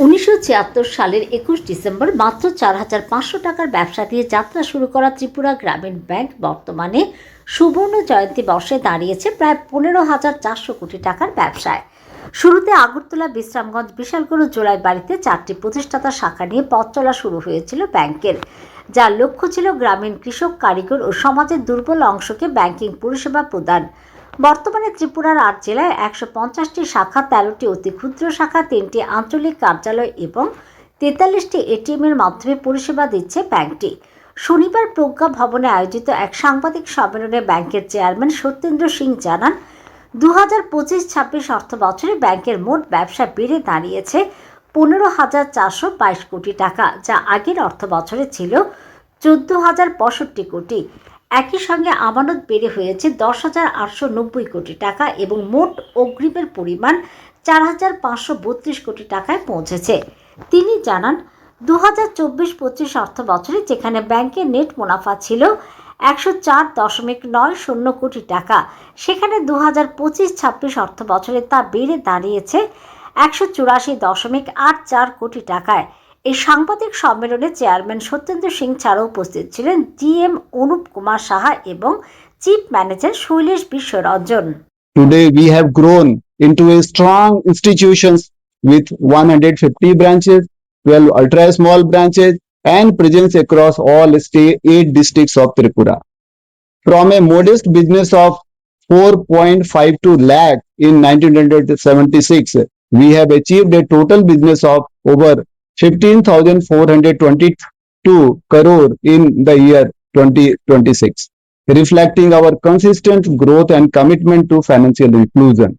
1976 সালের 21 ডিসেম্বর মাত্র 4,500 টাকার ব্যবসা দিয়ে যাত্রা শুরু করা ত্রিপুরা গ্রামীণ ব্যাংক বর্তমানে সুবর্ণ জয়ন্তী বর্ষে দাঁড়িয়েছে প্রায় 15,400 কোটি টাকার ব্যবসায়। শুরুতে আগরতলা, বিশ্রামগঞ্জ, বিশালগড় ও জোলাইবাড়িতে 4টি প্রতিষ্ঠাতা শাখা নিয়ে পথ চলা শুরু হয়েছিল ব্যাংকের, যার লক্ষ্য ছিল গ্রামীণ কৃষক, কারিগর ও সমাজের দুর্বল অংশকে ব্যাংকিং পরিষেবা প্রদান। বর্তমানে ত্রিপুরার 8 জেলায় 150টি শাখা, 13টি অতি ক্ষুদ্র শাখা, 3টি আঞ্চলিক কার্যালয় এবং 43টি এটিএম এর মাধ্যমে পরিষেবা দিচ্ছে ব্যাংকটি। শনিবার প্রজ্ঞা ভবনে আয়োজিত এক সাংবাদিক সম্মেলনে ব্যাংকের চেয়ারম্যান সত্যেন্দ্র সিং জানান, 2025-26 অর্থ বছরে ব্যাংকের মোট ব্যবসা বেড়ে দাঁড়িয়েছে 15,422 কোটি টাকা, যা আগের অর্থ বছরে ছিল 14,065 কোটি। একই সঙ্গে আমানত বেড়ে হয়েছে 10,890 কোটি টাকা এবং মোট অগ্রিমের পরিমাণ 4,532 কোটি টাকায় পৌঁছেছে। তিনি জানান, 2024-25 অর্থ বছরে যেখানে ব্যাংকের নেট মুনাফা ছিল 104.90 কোটি টাকা, সেখানে 2025-26 অর্থ বছরে তা বেড়ে দাঁড়িয়েছে 184.84 কোটি টাকায়। এই সাংবাদিক সম্মেলনে চেয়ারম্যান সত্যেন্দ্র সিং ছাড়াও উপস্থিত ছিলেন জিএম অনুপ কুমার সাহা এবং chief manager Shailesh Biswaranjan. Today we have grown into a strong institutions with 150 branches, 12 ultra small branches and presence across all 8 districts of Tripura. From a modest business of 4.52 lakh in 1976, we have achieved a total business of over 15,422 crore in the year 2026, reflecting our consistent growth and commitment to financial inclusion.